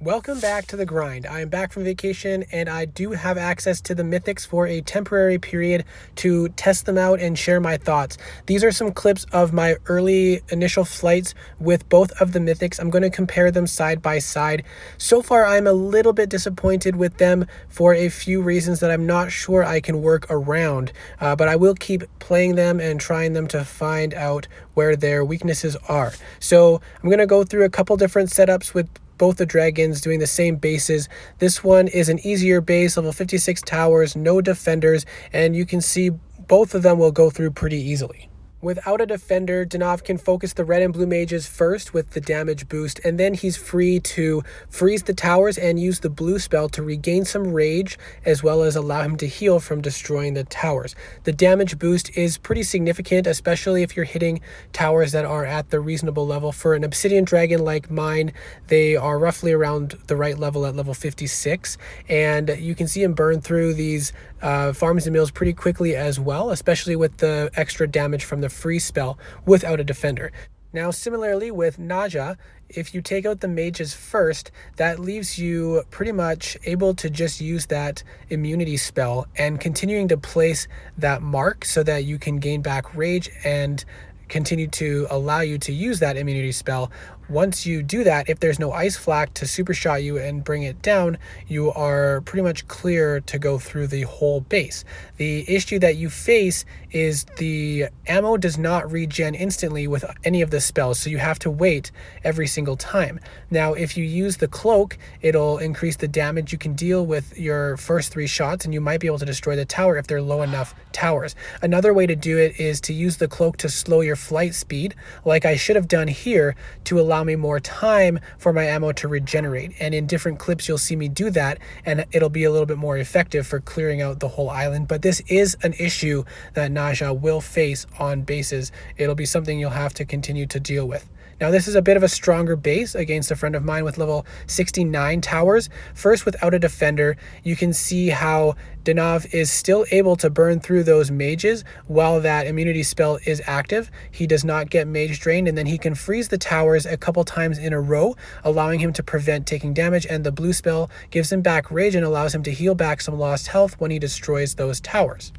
Welcome back to the grind. I am back from vacation and I do have access to the Mythics for a temporary period to test them out and share my thoughts. These are some clips of my early initial flights with both of the Mythics. I'm going to compare them side by side. So far, I'm a little bit disappointed with them for a few reasons that I'm not sure I can work around, but I will keep playing them and trying them to find out where their weaknesses are. So I'm going to go through a couple different setups with both the dragons doing the same bases. This one is an easier base, level 56 towers, no defenders, and you can see both of them will go through pretty easily. Without a defender, Dabrosky can focus the red and blue mages first with the damage boost, and then he's free to freeze the towers and use the blue spell to regain some rage, as well as allow him to heal from destroying the towers. The damage boost is pretty significant, especially if you're hitting towers that are at the reasonable level. For an obsidian dragon like mine, they are roughly around the right level at level 56, and you can see him burn through these farms and mills pretty quickly as well, especially with the extra damage from the free spell without a defender. Now, similarly with Naja, if you take out the mages first, that leaves you pretty much able to just use that immunity spell and continuing to place that mark so that you can gain back rage and continue to allow you to use that immunity spell. Once you do that, if there's no ice flak to super shot you and bring it down, you are pretty much clear to go through the whole base. The issue that you face is the ammo does not regen instantly with any of the spells, so you have to wait every single time. Now, if you use the cloak, it'll increase the damage you can deal with your first 3 shots, and you might be able to destroy the tower if they're low enough towers. Another way to do it is to use the cloak to slow your flight speed, like I should have done here, to allow me more time for my ammo to regenerate. And in different clips, you'll see me do that, and it'll be a little bit more effective for clearing out the whole island. But this is an issue that Naja will face on bases. It'll be something you'll have to continue to deal with. Now, this is a bit of a stronger base against a friend of mine with level 69 towers. First, without a defender, you can see how Dabrosky is still able to burn through those mages while that immunity spell is active. He does not get mage drained, and then he can freeze the towers a couple times in a row, allowing him to prevent taking damage, and the blue spell gives him back rage and allows him to heal back some lost health when he destroys those towers.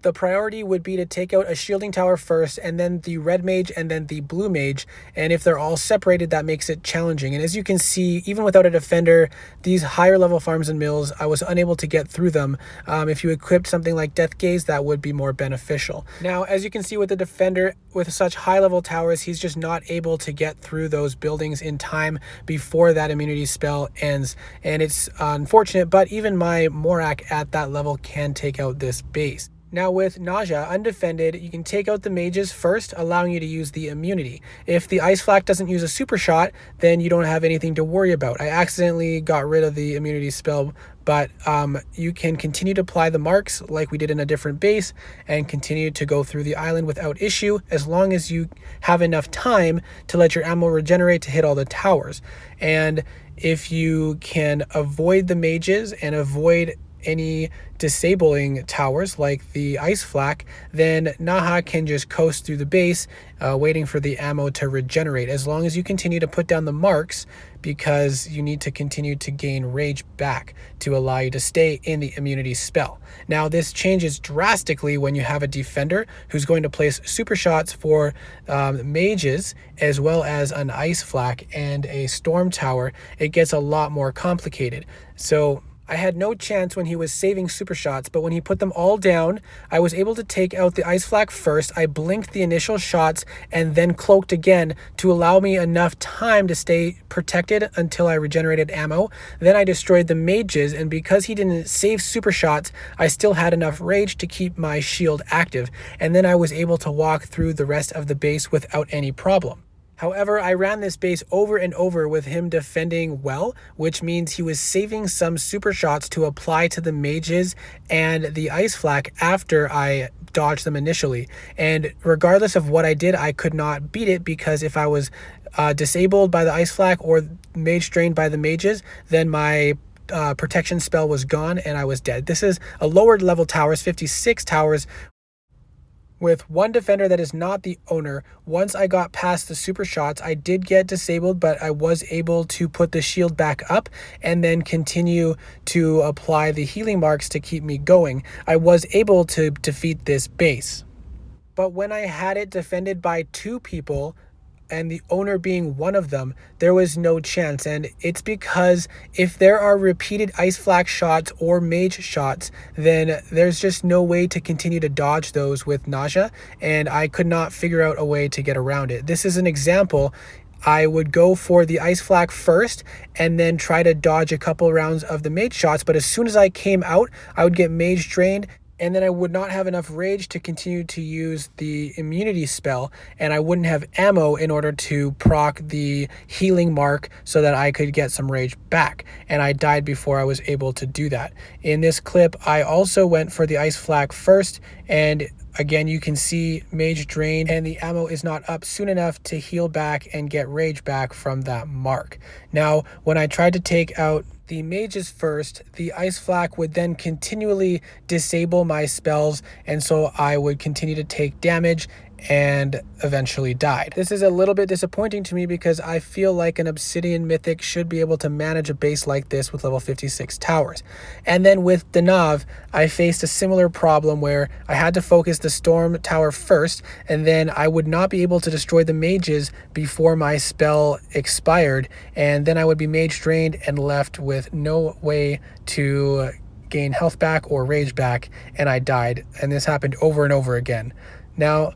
The priority would be to take out a shielding tower first, and then the red mage, and then the blue mage. And if they're all separated, that makes it challenging. And as you can see, even without a defender, these higher level farms and mills, I was unable to get through them. If you equipped something like Death Gaze, that would be more beneficial. Now, as you can see with the defender, with such high level towers, he's just not able to get through those buildings in time before that immunity spell ends. And it's unfortunate, but even my Morak at that level can take out this base. Now with Naja, Undefended, you can take out the mages first, allowing you to use the immunity. If the ice flak doesn't use a super shot, then you don't have anything to worry about. I accidentally got rid of the immunity spell, but you can continue to apply the marks like we did in a different base and continue to go through the island without issue, as long as you have enough time to let your ammo regenerate to hit all the towers. And if you can avoid the mages and avoid any disabling towers like the ice flak, then Naja can just coast through the base, waiting for the ammo to regenerate, as long as you continue to put down the marks, because you need to continue to gain rage back to allow you to stay in the immunity spell. Now, this changes drastically when you have a defender who's going to place super shots for mages, as well as an ice flak and a storm tower. It gets a lot more complicated. So I had no chance when he was saving super shots, but when he put them all down, I was able to take out the ice flak first. I blinked the initial shots and then cloaked again to allow me enough time to stay protected until I regenerated ammo. Then I destroyed the mages, and because he didn't save super shots, I still had enough rage to keep my shield active, and then I was able to walk through the rest of the base without any problem. However, I ran this base over and over with him defending well, which means he was saving some super shots to apply to the mages and the ice flak after I dodged them initially. And regardless of what I did, I could not beat it, because if I was disabled by the ice flak or mage drained by the mages, then my protection spell was gone and I was dead. This is a lower level towers, 56 towers, With one defender that is not the owner, once I got past the super shots, I did get disabled, but I was able to put the shield back up and then continue to apply the healing marks to keep me going. I was able to defeat this base. But when I had it defended by two people, and the owner being one of them, there was no chance. And it's because if there are repeated ice flak shots or mage shots, then there's just no way to continue to dodge those with Naja, and I could not figure out a way to get around it. This is an example. I would go for the ice flak first and then try to dodge a couple rounds of the mage shots, but as soon as I came out, I would get mage drained, and then I would not have enough rage to continue to use the immunity spell, and I wouldn't have ammo in order to proc the healing mark so that I could get some rage back, and I died before I was able to do that. In this clip, I also went for the ice flak first, and again, you can see mage drained, and the ammo is not up soon enough to heal back and get rage back from that mark. Now, when I tried to take out the mages first, the ice flak would then continually disable my spells, and so I would continue to take damage and eventually died. This is a little bit disappointing to me because I feel like an Obsidian Mythic should be able to manage a base like this with level 56 towers. And then with Danav, I faced a similar problem where I had to focus the Storm Tower first, and then I would not be able to destroy the mages before my spell expired, and then I would be mage drained and left with no way to gain health back or rage back, and I died. And this happened over and over again. Now,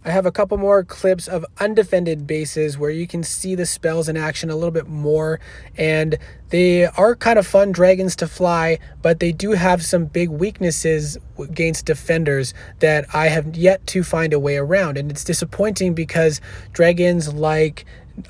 I have a couple more clips of undefended bases where you can see the spells in action a little bit more, and they are kind of fun dragons to fly, but they do have some big weaknesses against defenders that I have yet to find a way around, and it's disappointing because dragons like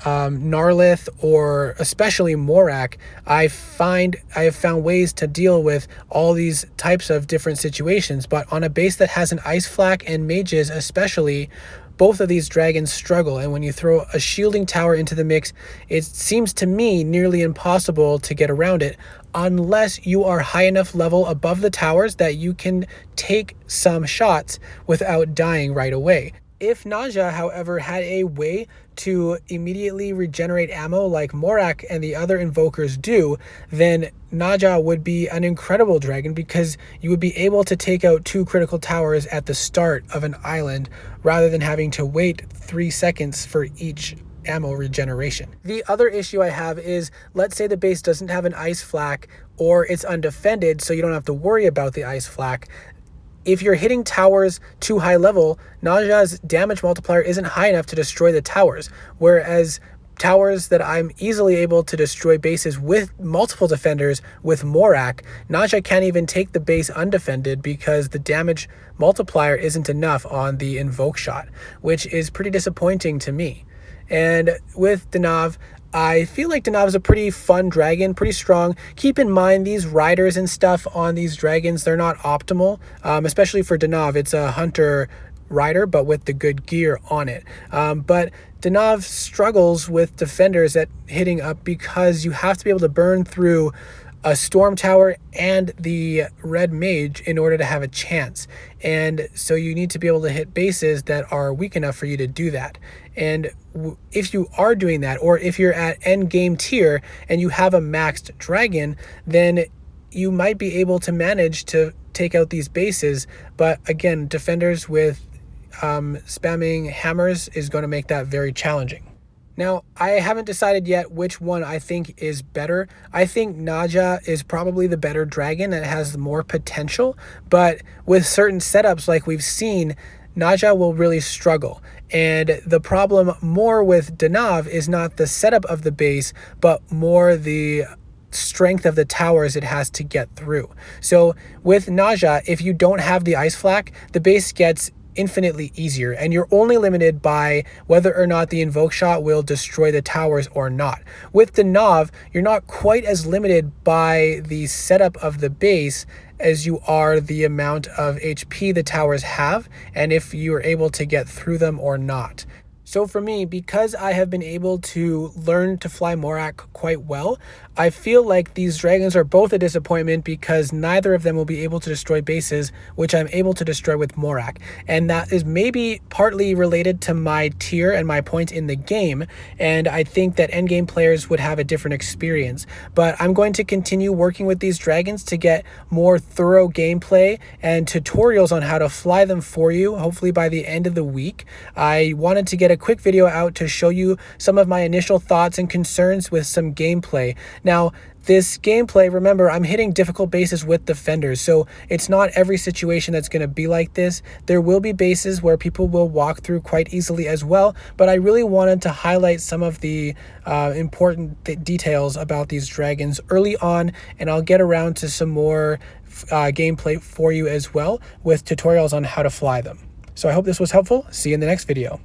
Gnarlith or especially Morak, I have found ways to deal with all these types of different situations, but on a base that has an ice flak and mages especially, both of these dragons struggle, and when you throw a shielding tower into the mix, it seems to me nearly impossible to get around it unless you are high enough level above the towers that you can take some shots without dying right away. If Naja, however, had a way to immediately regenerate ammo like Morak and the other invokers do, then Naja would be an incredible dragon because you would be able to take out 2 critical towers at the start of an island rather than having to wait 3 seconds for each ammo regeneration. The other issue I have is, let's say the base doesn't have an ice flak or it's undefended, so you don't have to worry about the ice flak. If you're hitting towers too high level, Naja's damage multiplier isn't high enough to destroy the towers, whereas towers that I'm easily able to destroy bases with multiple defenders with Morak, Naja can't even take the base undefended because the damage multiplier isn't enough on the invoke shot, which is pretty disappointing to me. And with Danav, I feel like Danav is a pretty fun dragon, pretty strong. Keep in mind these riders and stuff on these dragons, they're not optimal, especially for Danav. It's a hunter rider, but with the good gear on it. But Danav struggles with defenders at hitting up because you have to be able to burn through a storm tower and the red mage in order to have a chance, and so you need to be able to hit bases that are weak enough for you to do that. And if you are doing that, or if you're at end game tier and you have a maxed dragon, then you might be able to manage to take out these bases. But again, defenders with spamming hammers is going to make that very challenging. Now, I haven't decided yet which one I think is better. I think Naja is probably the better dragon and has more potential, but with certain setups like we've seen, Naja will really struggle. And the problem more with Danav is not the setup of the base, but more the strength of the towers it has to get through. So with Naja, if you don't have the ice flak, the base gets infinitely easier, and you're only limited by whether or not the invoke shot will destroy the towers or not. With the Nav, you're not quite as limited by the setup of the base as you are the amount of HP the towers have, and if you are able to get through them or not. So for me, because I have been able to learn to fly Morak quite well, I feel like these dragons are both a disappointment because neither of them will be able to destroy bases, which I'm able to destroy with Morak. And that is maybe partly related to my tier and my point in the game. And I think that endgame players would have a different experience. But I'm going to continue working with these dragons to get more thorough gameplay and tutorials on how to fly them for you, hopefully by the end of the week. I wanted to get a quick video out to show you some of my initial thoughts and concerns with some gameplay. Now, this gameplay, remember, I'm hitting difficult bases with defenders, so it's not every situation that's going to be like this. There will be bases where people will walk through quite easily as well, but I really wanted to highlight some of the important details about these dragons early on, and I'll get around to some more gameplay for you as well with tutorials on how to fly them. So I hope this was helpful. See you in the next video.